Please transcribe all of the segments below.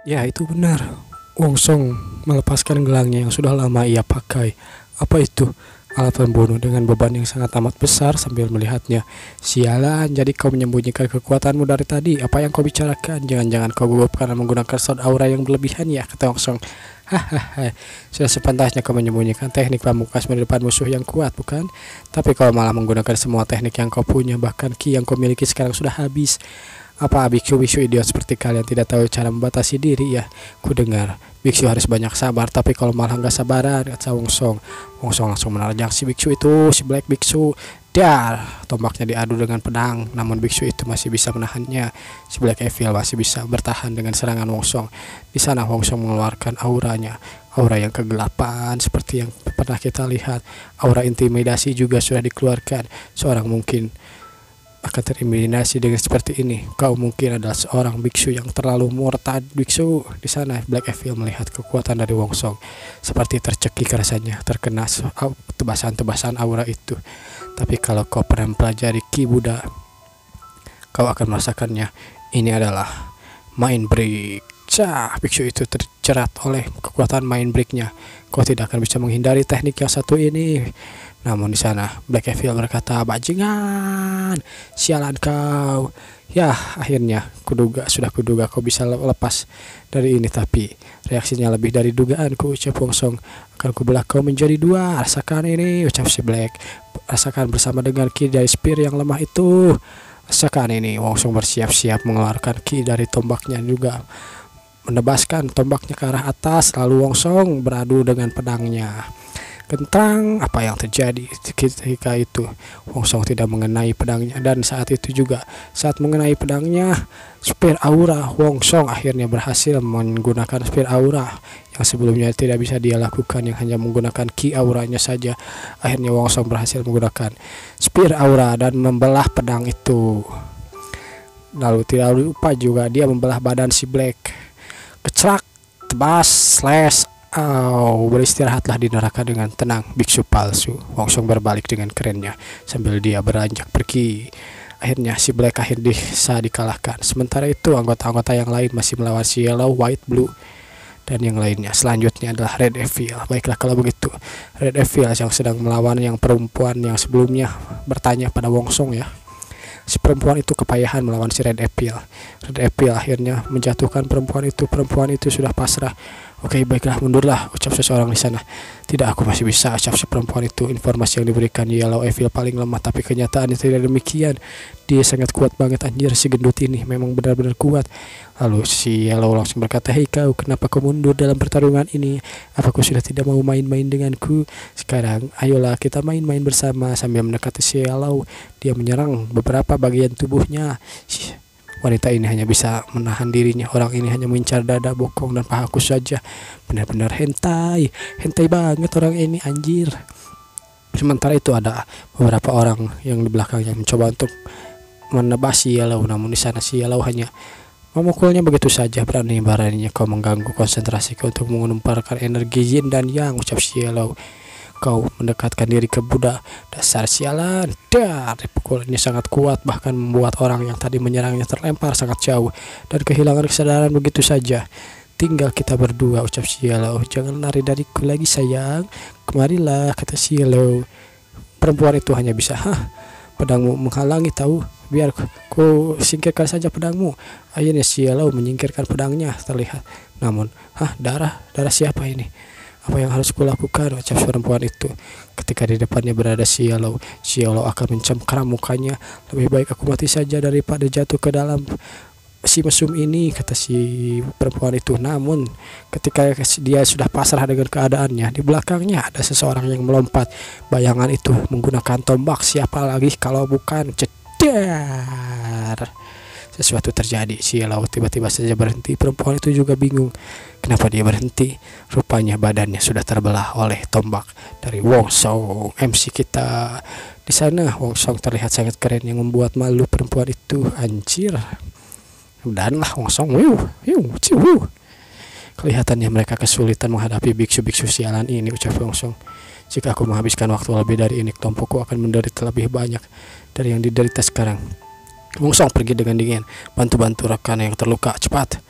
Ya, itu benar. Wong Song melepaskan gelangnya yang sudah lama ia pakai. Apa itu? Alat pembunuh dengan beban yang sangat amat besar sambil melihatnya. Sialan, jadi kau menyembunyikan kekuatanmu dari tadi. Apa yang kau bicarakan? Jangan-jangan kau gugup karena menggunakan sword aura yang berlebihan ya, kata Wong Song. Hahaha, sudah sepantasnya kau menyembunyikan teknik pamungkas di depan musuh yang kuat, bukan? Tapi kau malah menggunakan semua teknik yang kau punya, bahkan ki yang kau miliki sekarang sudah habis. Apa biksu-biksu idiot seperti kalian tidak tahu cara membatasi diri ya? Ku dengar biksu harus banyak sabar, tapi kalau malah nggak sabaran, kata Wong Song. Wong Song langsung menerjang si biksu itu, si Black Biksu. Dar, tombaknya diadu dengan pedang, namun biksu itu masih bisa menahannya. Si Black Evil masih bisa bertahan dengan serangan Wong Song. Di sana Wong Song mengeluarkan auranya, aura yang kegelapan seperti yang pernah kita lihat. Aura intimidasi juga sudah dikeluarkan. Seorang mungkin akan terintimidasi dengan seperti ini. Kau mungkin adalah seorang biksu yang terlalu murtad. Biksu. Di sana Black Evil melihat kekuatan dari Wong Song, seperti tercekik rasanya terkena tebasan-tebasan aura itu. Tapi kalau kau pernah mempelajari Ki Buddha, kau akan merasakannya. Ini adalah Mind Break. Cah, biksu itu terjerat oleh kekuatan Mind Breaknya. Kau tidak akan bisa menghindari teknik yang satu ini. Namun di sana Black Evil berkata, bajingan, sialan kau. Ya, akhirnya sudah kuduga kau bisa lepas dari ini, tapi reaksinya lebih dari dugaanku, ucap Wong Song. Akan kubelah kau menjadi dua, rasakan ini, ucap si Black. Rasakan bersama dengan ki dari spear yang lemah itu. Rasakan ini. Wong Song bersiap-siap mengeluarkan ki dari tombaknya juga, menebaskan tombaknya ke arah atas. Lalu Wong Song beradu dengan pedangnya. Kentang, apa yang terjadi ketika itu? Wong Song tidak mengenai pedangnya, dan saat itu juga saat mengenai pedangnya, spear aura Wong Song akhirnya berhasil menggunakan spear aura yang sebelumnya tidak bisa dia lakukan, yang hanya menggunakan ki auranya saja. Akhirnya Wong Song berhasil menggunakan spear aura dan membelah pedang itu. Lalu tidak lupa juga dia membelah badan si Black. Kecrak, tebas, slash. Beristirahatlah di neraka dengan tenang, biksu palsu. Wong Song berbalik dengan kerennya sambil dia beranjak pergi. Akhirnya si Black bisa dikalahkan. Sementara itu anggota-anggota yang lain masih melawan si Yellow, White, Blue, dan yang lainnya. Selanjutnya adalah Red Evil. Baiklah kalau begitu, Red Evil yang sedang melawan yang perempuan yang sebelumnya bertanya pada Wong Song ya. Si perempuan itu kepayahan melawan si Red Evil. Red Evil akhirnya menjatuhkan perempuan itu. Perempuan itu sudah pasrah. Oke, baiklah, mundurlah, ucap seseorang di sana. Tidak, aku masih bisa, ucap si perempuan itu. Informasi yang diberikan Yellow Evil paling lemah, tapi kenyataannya tidak demikian. Dia sangat kuat banget, anjir, si gendut ini memang benar-benar kuat. Lalu si Yellow langsung berkata, hei kau, kenapa kau mundur dalam pertarungan ini? Apa kau sudah tidak mau main-main denganku? Sekarang, ayolah kita main-main bersama. Sambil mendekati si Yellow, dia menyerang beberapa bagian tubuhnya. Wanita ini hanya bisa menahan dirinya. Orang ini hanya mengincar dada, bokong, dan pahaku saja. Benar-benar hentai. Hentai banget orang ini, anjir. Sementara itu ada beberapa orang yang di belakangnya mencoba untuk menebas si Yellow. Namun di sana si Yellow hanya memukulnya begitu saja. Berani-beraninya kau mengganggu konsentrasiku untuk mengumpulkan energi yin dan yang, ucap si Yellow. Kau mendekatkan diri ke Buddha, dasar sialan. Dar, pukulannya sangat kuat, bahkan membuat orang yang tadi menyerangnya terlempar sangat jauh dan kehilangan kesadaran begitu saja. Tinggal kita berdua, ucap si Yellow. Jangan lari dariku lagi sayang, kemarilah, kata si Yellow. Perempuan itu hanya bisa, pedangmu menghalangi tahu, biar ku singkirkan saja pedangmu. Akhirnya si Yellow menyingkirkan pedangnya terlihat. Namun, darah siapa ini? Apa yang harus kulakukan, ucap perempuan itu. Ketika di depannya berada si Yellow akan mencengkeram mukanya. Lebih baik aku mati saja daripada jatuh ke dalam si mesum ini, kata si perempuan itu. Namun ketika dia sudah pasrah dengan keadaannya, di belakangnya ada seseorang yang melompat. Bayangan itu menggunakan tombak. Siapa lagi kalau bukan cedar. Sesuatu terjadi. Si Yellow tiba-tiba saja berhenti. Perempuan itu juga bingung kenapa dia berhenti. Rupanya badannya sudah terbelah oleh tombak dari Wong Song, MC kita. Di sana Wong Song terlihat sangat keren yang membuat malu perempuan itu, anjir. Dan lah Wong Song, kelihatannya mereka kesulitan menghadapi biksu-biksu sialan ini, ucap Wong Song. Jika aku menghabiskan waktu lebih dari ini, kelompokku akan menderita lebih banyak dari yang diderita sekarang. Wong Song pergi dengan dingin. Bantu-bantu rekan yang terluka, cepat.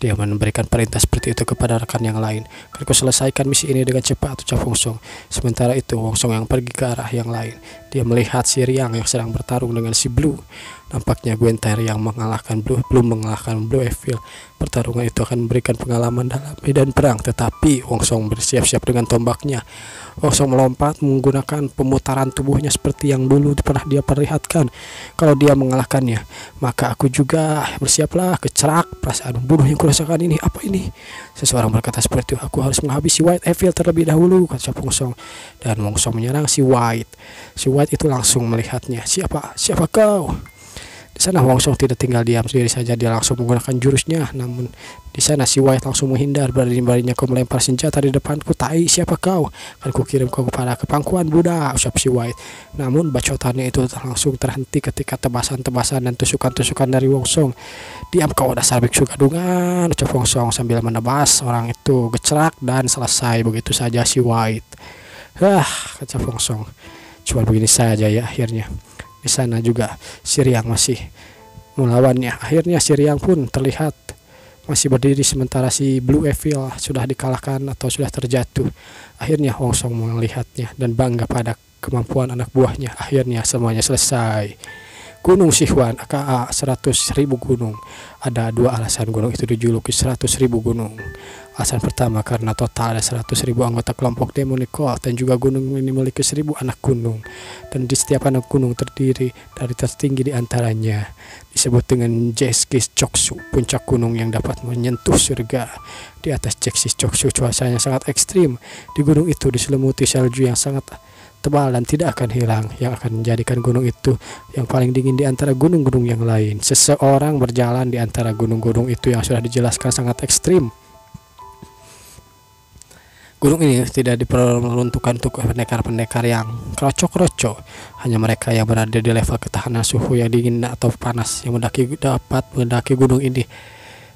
Dia memberikan perintah seperti itu kepada rekan yang lain. Kan kau selesaikan misi ini dengan cepat, ucap Wong Song. Sementara itu Wong Song yang pergi ke arah yang lain. Dia melihat si Riang yang sedang bertarung dengan si Blue. Nampaknya Gwenter yang mengalahkan Blue, belum mengalahkan Blue Evil. Pertarungan itu akan memberikan pengalaman dalam medan perang, tetapi Wong Song bersiap-siap dengan tombaknya. Wong Song melompat menggunakan pemutaran tubuhnya seperti yang dulu pernah dia perlihatkan. Kalau dia mengalahkannya, maka aku juga bersiaplah. Kecerak, perasaan membunuh yang kurasakan ini. Apa ini? Seseorang berkata seperti itu. Aku harus menghabisi White Evil terlebih dahulu, kata Wong Song. Dan Wong Song menyerang si White. Si White itu langsung melihatnya. Siapa kau? Di sana Wong Song tidak tinggal diam sendiri saja, dia langsung menggunakan jurusnya. Namun di sana si White langsung menghindar. Berani-beraninya kau melempar senjata di depanku. Tai, siapa kau? Kan ku kirim kau kepada kepangkuan Buddha, ucap si White. Namun bacotannya itu langsung terhenti ketika tebasan-tebasan dan tusukan-tusukan dari Wong Song. Diam kau dasar biksu gadungan, ucap Wong Song sambil menebas orang itu. Gecerak dan selesai begitu saja si White. Kata Wong Song. Cuma begini saja ya akhirnya. Di sana juga si Riang masih melawannya. Akhirnya si Riang pun terlihat masih berdiri sementara si Blue Evil sudah dikalahkan atau sudah terjatuh. Akhirnya Wong Song melihatnya dan bangga pada kemampuan anak buahnya. Akhirnya semuanya selesai. Gunung Sihuan aka 100.000 gunung. Ada dua alasan gunung itu dijuluki 100.000 gunung. Alasan pertama karena total ada 100.000 anggota kelompok Demonic Cult, dan juga gunung ini memiliki 1.000 anak gunung. Dan di setiap anak gunung terdiri dari tertinggi di antaranya disebut dengan Jeksis Choksu, puncak gunung yang dapat menyentuh surga. Di atas Jeksis Choksu cuacanya sangat ekstrim. Di gunung itu diselimuti salju yang sangat tebal dan tidak akan hilang, yang akan menjadikan gunung itu yang paling dingin di antara gunung-gunung yang lain. Seseorang berjalan di antara gunung-gunung itu yang sudah dijelaskan sangat ekstrim. Gunung ini tidak diperuntukkan untuk pendekar-pendekar yang kroco-kroco, hanya mereka yang berada di level ketahanan suhu yang dingin atau panas yang dapat mendaki gunung ini.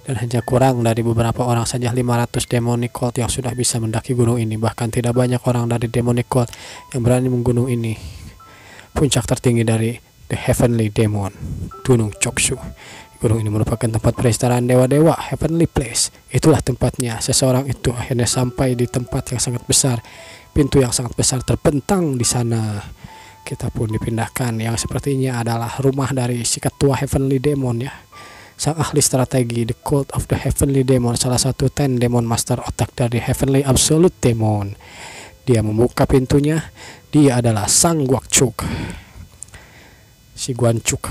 Dan hanya kurang dari beberapa orang saja 500 Demonic Cult yang sudah bisa mendaki gunung ini. Bahkan tidak banyak orang dari Demonic Cult yang berani menggunung ini. Puncak tertinggi dari The Heavenly Demon, Gunung Choksu. Gunung ini merupakan tempat peristirahatan dewa-dewa, Heavenly Place. Itulah tempatnya. Seseorang itu akhirnya sampai di tempat yang sangat besar. Pintu yang sangat besar terbentang di sana. Kita pun dipindahkan yang sepertinya adalah rumah dari si ketua Heavenly Demon ya. Sang ahli strategi The Cult of the Heavenly Demon, salah satu 10 Demon Master otak dari Heavenly Absolute Demon. Dia membuka pintunya. Dia adalah Sang Guangchuk. Si Guangchuk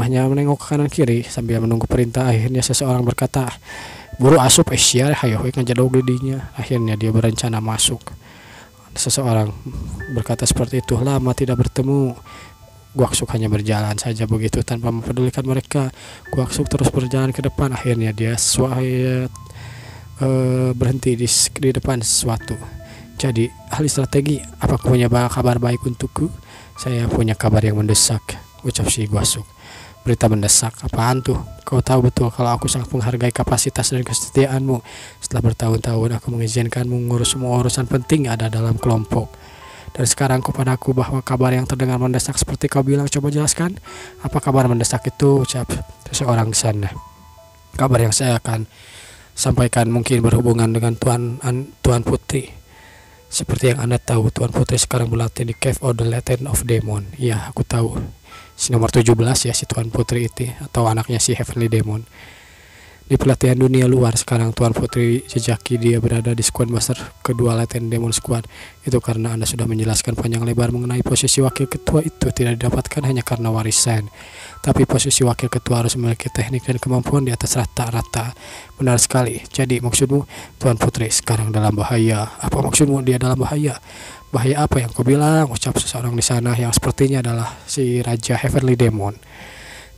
hanya menengok ke kanan kiri sambil menunggu perintah. Akhirnya seseorang berkata, "Buru asup Asia, hayo ngajadog didinya." Akhirnya dia berencana masuk. Seseorang berkata seperti itu, "Lama tidak bertemu." Guangchuk hanya berjalan saja begitu tanpa mempedulikan mereka. Guangchuk terus berjalan ke depan. Akhirnya dia berhenti di depan sesuatu. Jadi, ahli strategi, apa punya kabar baik untukku? Saya punya kabar yang mendesak, ucap si Guangchuk. Berita mendesak? Apaan tuh? Kau tahu betul kalau aku sangat menghargai kapasitas dan kesetiaanmu. Setelah bertahun-tahun aku mengizinkanmu mengurus semua urusan penting ada dalam kelompok. Dan sekarang kepadaku bahwa kabar yang terdengar mendesak seperti kau bilang, coba jelaskan. Apa kabar mendesak itu, ucap seseorang di sana. Kabar yang saya akan sampaikan mungkin berhubungan dengan Tuan Putri. Seperti yang Anda tahu, Tuan Putri sekarang berlatih di Cave of the Latent of Demon. Ya, aku tahu. Si nomor 17 ya, si Tuan Putri itu, atau anaknya si Heavenly Demon. Di pelatihan dunia luar sekarang Tuan Putri jejaki dia berada di Squad Master kedua Latent Demon Squad. Itu karena Anda sudah menjelaskan panjang lebar mengenai posisi wakil ketua itu tidak didapatkan hanya karena warisan. Tapi posisi wakil ketua harus memiliki teknik dan kemampuan di atas rata-rata. Benar sekali. Jadi maksudmu Tuan Putri sekarang dalam bahaya. Apa maksudmu dia dalam bahaya? Bahaya apa yang kau bilang? Ucap seseorang di sana yang sepertinya adalah si Raja Heavenly Demon.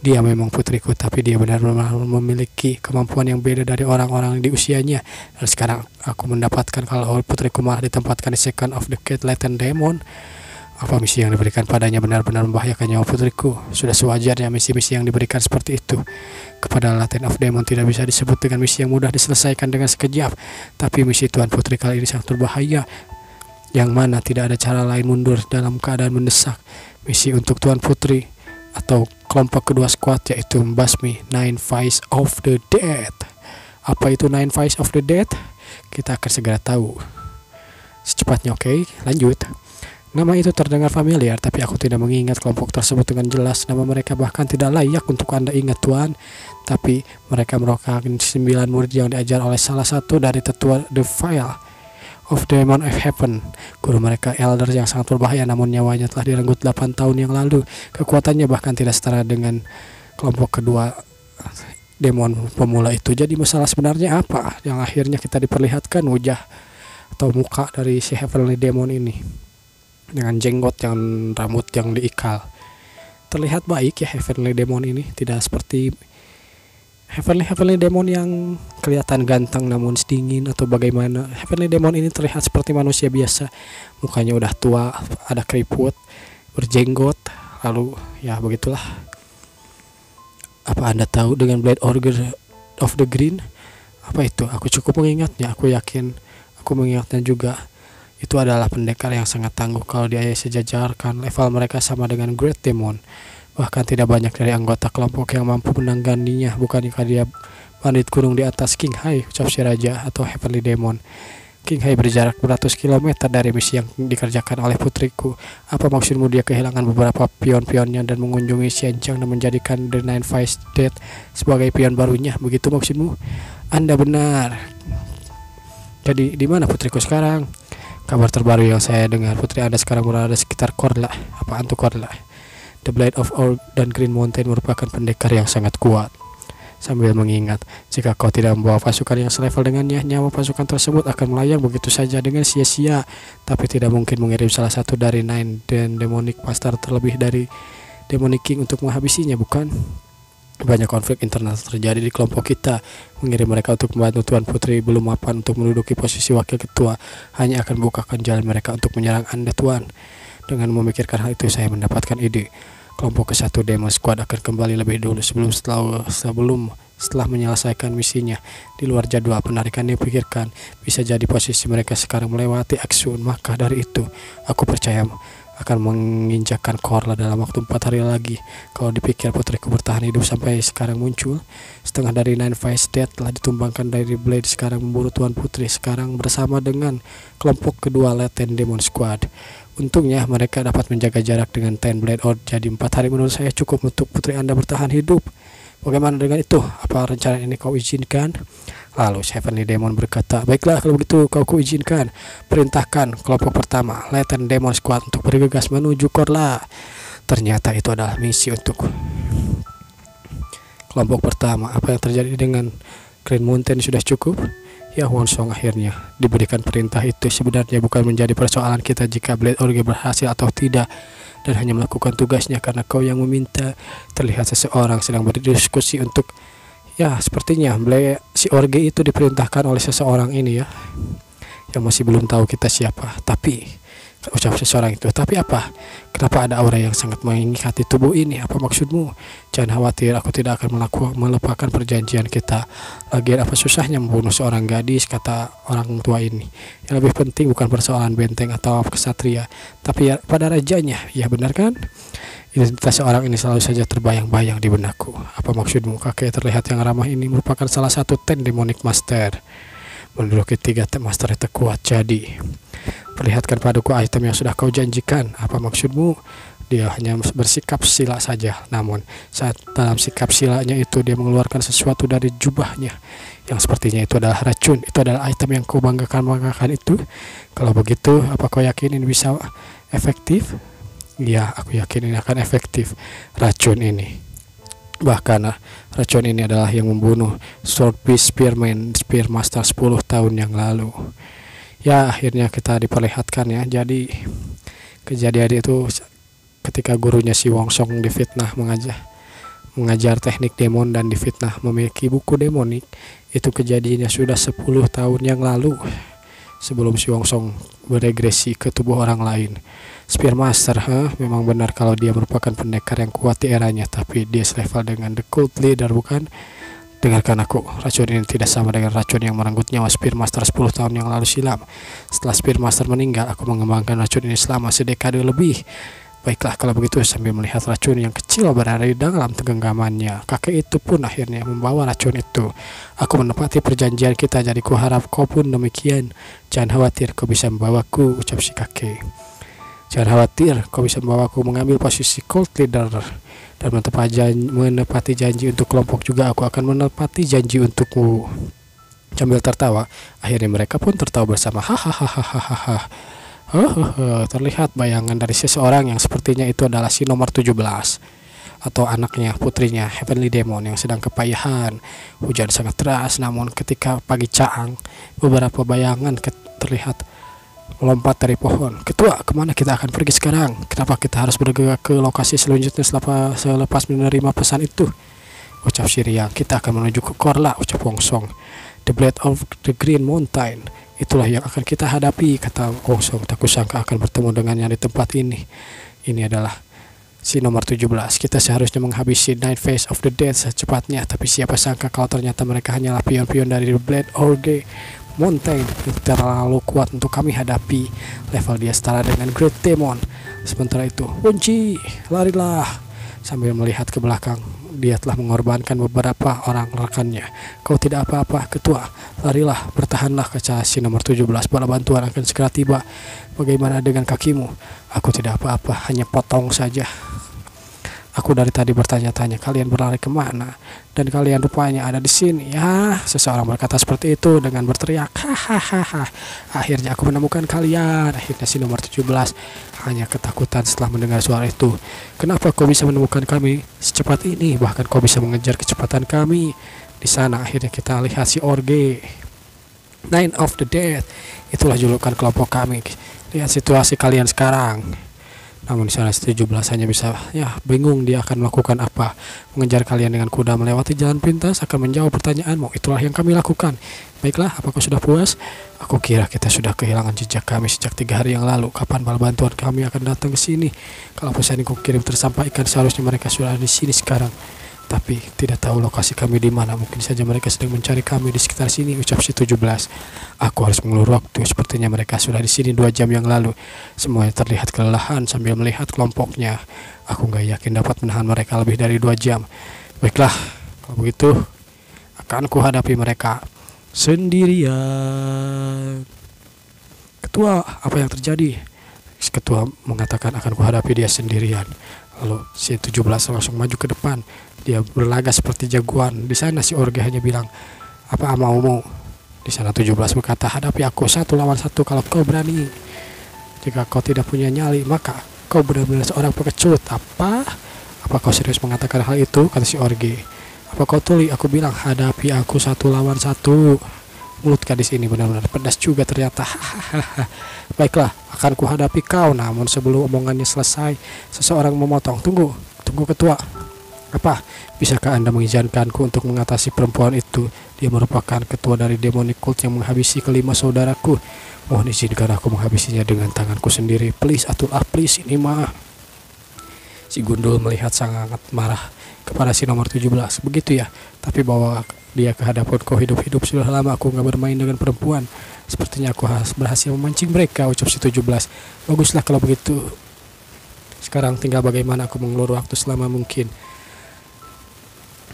Dia memang putriku, tapi dia benar-benar memiliki kemampuan yang beda dari orang-orang di usianya. Dan sekarang aku mendapatkan kalau putriku malah ditempatkan di Second of the Cat Latent Demon. Apa misi yang diberikan padanya benar-benar membahayakan nyawa putriku. Sudah sewajarnya misi-misi yang diberikan seperti itu kepada Latent of Demon tidak bisa disebut dengan misi yang mudah diselesaikan dengan sekejap. Tapi misi Tuan Putri kali ini sangat berbahaya, yang mana tidak ada cara lain mundur dalam keadaan mendesak. Misi untuk Tuan Putri atau kelompok kedua squad, yaitu membasmi Nine Vice of the Dead. Apa itu Nine Vice of the Dead? Kita akan segera tahu secepatnya. Oke, lanjut. Nama itu terdengar familiar, tapi aku tidak mengingat kelompok tersebut dengan jelas. Nama mereka bahkan tidak layak untuk Anda ingat, Tuan. Tapi mereka merupakan 9 murid yang diajar oleh salah satu dari tetua The Vial of Demon of Heaven. Guru mereka elder yang sangat berbahaya, namun nyawanya telah direnggut 8 tahun yang lalu. Kekuatannya bahkan tidak setara dengan kelompok kedua demon pemula itu. Jadi masalah sebenarnya apa yang akhirnya kita diperlihatkan wajah atau muka dari si Heavenly Demon ini dengan jenggot yang rambut yang diikal. Terlihat baik ya Heavenly Demon ini, tidak seperti Heavenly Demon yang kelihatan ganteng namun dingin atau bagaimana. Heavenly Demon ini terlihat seperti manusia biasa, mukanya udah tua, ada keriput, berjenggot, lalu ya begitulah. Apa Anda tahu dengan Blade Order of the Green? Apa itu? Aku cukup mengingatnya, aku yakin aku mengingatnya juga. Itu adalah pendekar yang sangat tangguh. Kalau dia sejajarkan, level mereka sama dengan Great Demon. Bahkan tidak banyak dari anggota kelompok yang mampu menangganinya. Bukankah dia bandit gunung di atas King Hai, ucap si raja atau Heavenly Demon. King Hai berjarak beratus kilometer dari misi yang dikerjakan oleh putriku. Apa maksudmu dia kehilangan beberapa pion-pionnya dan mengunjungi Xianjiang dan menjadikan The Nine Vice Dead sebagai pion barunya? Begitu maksudmu? Anda benar. Jadi di mana putriku sekarang? Kabar terbaru yang saya dengar, putri Anda sekarang berada di sekitar Korla. Apaan tuh Korla? The Blade of Orc dan Green Mountain merupakan pendekar yang sangat kuat. Sambil mengingat, jika kau tidak membawa pasukan yang selevel dengannya, nyawa pasukan tersebut akan melayang begitu saja dengan sia-sia. Tapi tidak mungkin mengirim salah satu dari Nine dan Demonic Master terlebih dari Demonic King untuk menghabisinya, bukan? Banyak konflik internal terjadi di kelompok kita. Mengirim mereka untuk membantu Tuan Putri belum mapan untuk menduduki posisi wakil ketua hanya akan membukakan jalan mereka untuk menyerang Anda, Tuan. Dengan memikirkan hal itu, saya mendapatkan ide. Kelompok ke-1 Demon Squad akan kembali lebih dulu setelah menyelesaikan misinya di luar jadwal. Penarikan yang dipikirkan bisa jadi posisi mereka sekarang melewati Aksun. Maka dari itu, aku percaya akan menginjakkan Korla dalam waktu 4 hari lagi. Kalau dipikir putriku bertahan hidup sampai sekarang muncul, setengah dari Nine Vice Dead telah ditumbangkan dari Blade. Sekarang memburu Tuan Putri sekarang bersama dengan kelompok kedua Latin Demon Squad. Untungnya mereka dapat menjaga jarak dengan Ten Blade Order. Jadi 4 hari menurut saya cukup untuk putri Anda bertahan hidup. Bagaimana dengan itu? Apa rencana ini kau izinkan? Lalu Heavenly Demon berkata, baiklah kalau begitu kau kuizinkan. Perintahkan kelompok pertama Latin Demon Squad untuk bergegas menuju Korla. Ternyata itu adalah misi untuk kelompok pertama. Apa yang terjadi dengan Green Mountain sudah cukup? Ya, Wonsong akhirnya diberikan perintah itu. Sebenarnya bukan menjadi persoalan kita jika Blade Order berhasil atau tidak, dan hanya melakukan tugasnya karena kau yang meminta. Terlihat seseorang sedang berdiskusi untuk, ya sepertinya si Orge itu diperintahkan oleh seseorang ini ya, yang masih belum tahu kita siapa. Tapi ucap seseorang itu, tapi apa? Kenapa ada aura yang sangat mengingati tubuh ini? Apa maksudmu? Jangan khawatir, aku tidak akan melupakan perjanjian kita. Lagian apa susahnya membunuh seorang gadis, kata orang tua ini. Yang lebih penting bukan persoalan benteng atau kesatria, tapi ya pada rajanya. Ya benar kan? Identitas seorang ini selalu saja terbayang-bayang di benakku. Apa maksudmu? Kakek terlihat yang ramah ini merupakan salah satu Ten Demonic Master. Menduduki 3 Master terkuat. Jadi perlihatkan padaku item yang sudah kau janjikan. Apa maksudmu? Dia hanya bersikap sila saja, namun saat dalam sikap silanya itu dia mengeluarkan sesuatu dari jubahnya yang sepertinya itu adalah racun. Itu adalah item yang kau banggakan itu. Kalau begitu, apa kau yakin ini bisa efektif? Ya, aku yakin ini akan efektif. Racun ini, bahkan racun ini adalah yang membunuh Swordbeast Spear Master 10 tahun yang lalu. Ya, akhirnya kita diperlihatkan ya. Jadi kejadian itu ketika gurunya si Wongsong difitnah mengajar teknik demon dan difitnah memiliki buku demonik. Itu kejadiannya sudah 10 tahun yang lalu, sebelum si Wongsong beregresi ke tubuh orang lain. Spearmaster, memang benar kalau dia merupakan pendekar yang kuat di eranya, tapi dia selevel dengan The Cult Leader, bukan? Dengarkan aku, racun ini tidak sama dengan racun yang merenggut nyawa Spearmaster 10 tahun yang lalu silam. Setelah Spearmaster meninggal, aku mengembangkan racun ini selama 10 dekade lebih. Baiklah kalau begitu, sambil melihat racun yang kecil berada di dalam genggamannya, kakek itu pun akhirnya membawa racun itu. Aku menepati perjanjian kita, jadi kuharap kau pun demikian. Jangan khawatir, kau bisa membawaku, ucap si kakek. Jangan khawatir, kau bisa membawaku mengambil posisi cult leader dan menepati janji untuk kelompok juga. Aku akan menepati janji untukmu. Sambil tertawa, akhirnya mereka pun tertawa bersama. Hahaha. Terlihat bayangan dari seseorang yang sepertinya itu adalah si nomor 17 atau anaknya, putrinya, Heavenly Demon yang sedang kepayahan. Hujan sangat deras, namun ketika pagi caang, beberapa bayangan terlihat melompat dari pohon. Ketua, kemana kita akan pergi sekarang? Kenapa kita harus bergerak ke lokasi selanjutnya selepas menerima pesan itu? Ucap Siriang. Kita akan menuju ke Korla, ucap Wongsong. The Blade of the Green Mountain. Itulah yang akan kita hadapi, kata Wongsong. Tak kusangka akan bertemu dengannya di tempat ini. Ini adalah si nomor 17. Kita seharusnya menghabisi Nine Face of the Dead secepatnya. Tapi siapa sangka kalau ternyata mereka hanyalah pion-pion dari The Blade of the Mountain yang terlalu kuat untuk kami hadapi. Level dia setara dengan Great Demon. Sementara itu, Wunci, larilah. Sambil melihat ke belakang, dia telah mengorbankan beberapa orang rekannya. Kau tidak apa-apa, ketua. Larilah, bertahanlah, kata si nomor 17. Bala bantuan akan segera tiba. Bagaimana dengan kakimu? Aku tidak apa-apa, hanya potong saja. Aku dari tadi bertanya-tanya, kalian berlari kemana? Dan kalian rupanya ada di sini. Ya, seseorang berkata seperti itu dengan berteriak. Hahaha. Akhirnya aku menemukan kalian. Akhirnya si nomor 17 hanya ketakutan setelah mendengar suara itu. Kenapa kau bisa menemukan kami secepat ini? Bahkan kau bisa mengejar kecepatan kami. Di sana akhirnya kita lihat si Orge, Nine of the Dead. Itulah julukan kelompok kami. Lihat situasi kalian sekarang. Namun di sana 17 hanya bisa bingung dia akan melakukan apa. Mengejar kalian dengan kuda melewati jalan pintas akan menjawab pertanyaanmu. Itulah yang kami lakukan. Baiklah, apakah sudah puas? Aku kira kita sudah kehilangan jejak kami sejak 3 hari yang lalu. Kapan bala bantuan kami akan datang ke sini? Kalau pesan yang kukirim tersampaikan, seharusnya mereka sudah ada di sini sekarang. Tapi tidak tahu lokasi kami di mana. Mungkin saja mereka sedang mencari kami di sekitar sini, ucap si 17. Aku harus mengulur waktu. Sepertinya mereka sudah di sini 2 jam yang lalu. Semuanya terlihat kelelahan sambil melihat kelompoknya. Aku gak yakin dapat menahan mereka lebih dari 2 jam. Baiklah, kalau begitu akan kuhadapi mereka sendirian. Ketua, apa yang terjadi? Ketua mengatakan akan kuhadapi dia sendirian. Lalu si 17 langsung maju ke depan. Dia berlaga seperti jagoan. Di sana si Orge hanya bilang, apa maumu? Di sana 17 berkata, hadapi aku 1 lawan 1 kalau kau berani. Jika kau tidak punya nyali, maka kau benar-benar seorang pengecut. Apa kau serius mengatakan hal itu? Kata si Orge. Apa kau tuli? Aku bilang, hadapi aku 1 lawan 1. Mulut gadis ini benar-benar pedas juga ternyata. Baiklah, akan kuhadapi kau. Namun sebelum omongannya selesai, seseorang memotong. Tunggu ketua. Apa? Bisakah Anda mengizinkanku untuk mengatasi perempuan itu? Dia merupakan ketua dari demonic cult yang menghabisi kelima saudaraku. Mohon izinkan aku menghabisinya dengan tanganku sendiri. Please, atulah, please, ini mah. Si Gundul melihat sangat marah kepada si nomor 17. Begitu ya, tapi bawa dia ke hadapan kau hidup-hidup. Sudah lama aku gak bermain dengan perempuan. Sepertinya aku harus berhasil memancing mereka, ucap si 17. Baguslah kalau begitu. Sekarang tinggal bagaimana aku mengulur waktu selama mungkin.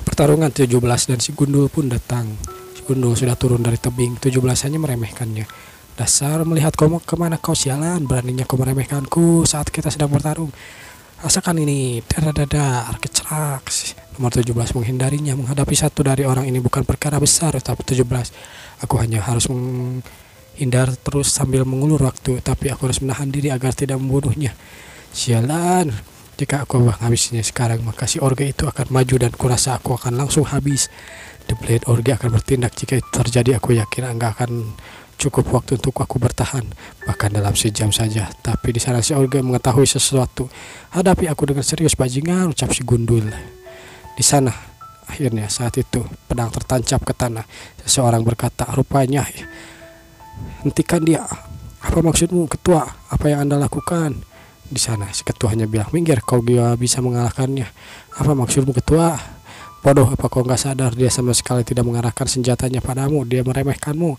Pertarungan 17 dan si Gundul pun datang. Si Gundul sudah turun dari tebing. 17 hanya meremehkannya. Dasar, melihat kau kemana kau, sialan. Beraninya kau meremehkanku saat kita sedang bertarung. Rasakan ini. Dadar kecerak. Nomor 17 menghindarinya. Menghadapi satu dari orang ini bukan perkara besar. Tapi 17, aku hanya harus menghindar terus sambil mengulur waktu. Tapi aku harus menahan diri agar tidak membunuhnya. Sialan. Jika aku menghabisinya sekarang, maka si Orge itu akan maju dan kurasa aku akan langsung habis. The Blade Orge akan bertindak. Jika itu terjadi, aku yakin enggak akan cukup waktu untuk aku bertahan, bahkan dalam sejam saja. Tapi di sana si Orge mengetahui sesuatu. Hadapi aku dengan serius, bajingan, ucap si Gundul. Di sana akhirnya saat itu pedang tertancap ke tanah. Seseorang berkata, rupanya hentikan dia. Apa maksudmu, ketua? Apa yang Anda lakukan? Di sana si ketua hanya bilang, minggir, kau bisa mengalahkannya. Apa maksudmu, ketua? Bodoh, apa kau nggak sadar dia sama sekali tidak mengarahkan senjatanya padamu? Dia meremehkanmu.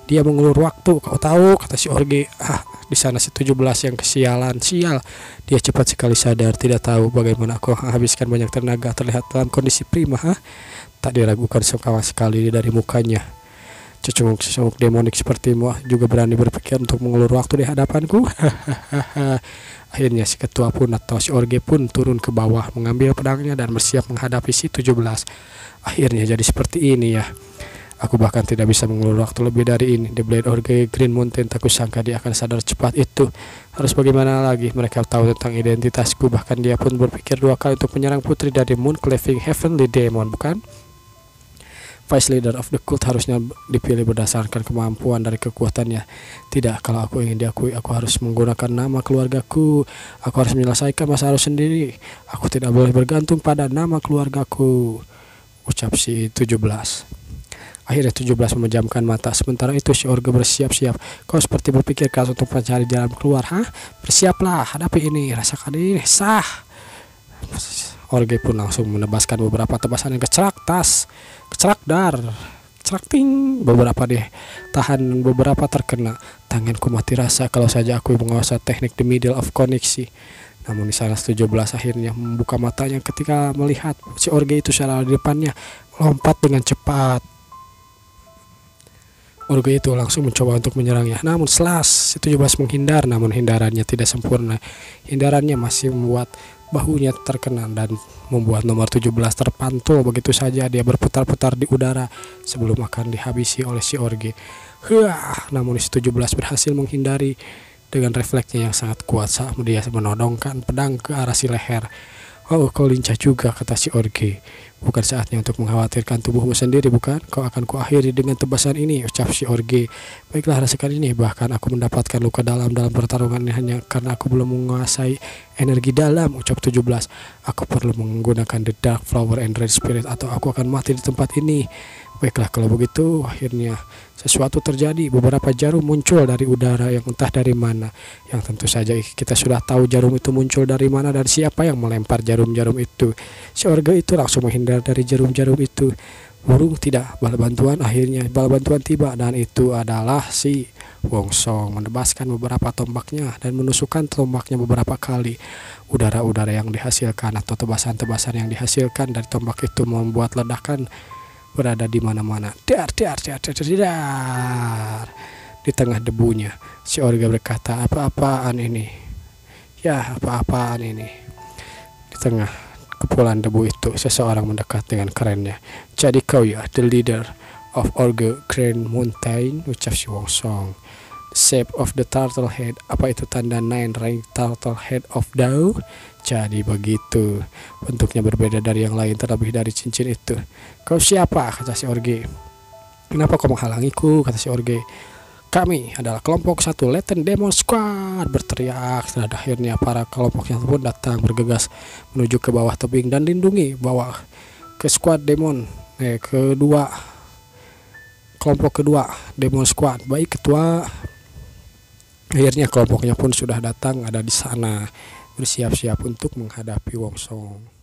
Dia mengulur waktu. Kau tahu, kata si Orge. Di sana si 17 yang kesialan. Sial. Dia cepat sekali sadar, tidak tahu bagaimana aku habiskan banyak tenaga, terlihat dalam kondisi prima. Tak diragukan sama sekali dari mukanya. Cecunguk demonik sepertimu juga berani berpikir untuk mengulur waktu di hadapanku. Akhirnya si ketua pun atau si Orge pun turun ke bawah, mengambil pedangnya dan bersiap menghadapi si 17. Akhirnya jadi seperti ini ya. Aku bahkan tidak bisa mengulur waktu lebih dari ini. The Blade Orge Green Mountain, tak kusangka dia akan sadar cepat itu. Harus bagaimana lagi? Mereka tahu tentang identitasku. Bahkan dia pun berpikir 2 kali untuk menyerang putri dari Moon Cleaving Heavenly Demon, bukan? Vice Leader of the Cult harusnya dipilih berdasarkan kemampuan dari kekuatannya. Tidak, kalau aku ingin diakui, aku harus menggunakan nama keluargaku. Aku harus menyelesaikan masalah sendiri. Aku tidak boleh bergantung pada nama keluargaku, ucap si 17. Akhirnya 17 memejamkan mata. Sementara itu si Orge bersiap-siap. Kau seperti berpikir keras untuk mencari jalan keluar, Bersiaplah, hadapi ini, rasakan ini, sah. Orge pun langsung menebaskan beberapa tebasan yang kecerak dar, ting. Beberapa deh tahan, beberapa terkena. Tanganku mati rasa kalau saja aku menguasai teknik the middle of koneksi. Namun di sana 17 akhirnya membuka matanya ketika melihat si Orge itu secara di depannya melompat dengan cepat. Orge itu langsung mencoba untuk menyerangnya. Namun si 17 menghindar, namun hindarannya tidak sempurna. Hindarannya masih membuat bahunya terkena dan membuat nomor 17 terpantul begitu saja. Dia berputar-putar di udara sebelum akan dihabisi oleh si Orge. Namun si 17 berhasil menghindari dengan refleksnya yang sangat kuat saat dia menodongkan pedang ke arah si leher. Oh, kau lincah juga, kata si Orge. Bukan saatnya untuk mengkhawatirkan tubuhmu sendiri, bukan? Kau akan kuakhiri dengan tebasan ini, ucap si Orge. Baiklah, rasakan ini. Bahkan aku mendapatkan luka dalam pertarungan ini hanya karena aku belum menguasai energi dalam, ucap 17. Aku perlu menggunakan the dark flower and red spirit atau aku akan mati di tempat ini. Baiklah, kalau begitu. Akhirnya sesuatu terjadi. Beberapa jarum muncul dari udara yang entah dari mana. Yang tentu saja kita sudah tahu jarum itu muncul dari mana dan siapa yang melempar jarum-jarum itu. Si Orge itu langsung menghindar dari jarum-jarum itu. Burung tidak, bala bantuan. Akhirnya bala bantuan tiba dan itu adalah si Wongsong menebaskan beberapa tombaknya dan menusukkan tombaknya beberapa kali. Udara-udara yang dihasilkan atau tebasan-tebasan yang dihasilkan dari tombak itu membuat ledakan berada di mana-mana. Dar. Di tengah debunya, si Orge berkata, apa-apaan ini? Ya, apa-apaan ini? Di tengah kepulan debu itu, seseorang mendekat dengan kerennya. Jadi kau ya, the leader of Orge Green Mountain, ucap si Wongsong. Shape of the turtle head, apa itu tanda 9-ring turtle head of Dao? Jadi begitu, bentuknya berbeda dari yang lain, terlebih dari cincin itu. Kau siapa? Kata si Orge. Kenapa kau menghalangiku? Kata si Orge. Kami adalah kelompok 1 Latent Demon Squad, berteriak. Dan akhirnya para kelompoknya pun datang bergegas menuju ke bawah tebing dan lindungi bawa ke squad demon kelompok kedua Demon Squad. Baik ketua. Akhirnya kelompoknya pun sudah datang, ada di sana bersiap-siap untuk menghadapi Wongsong.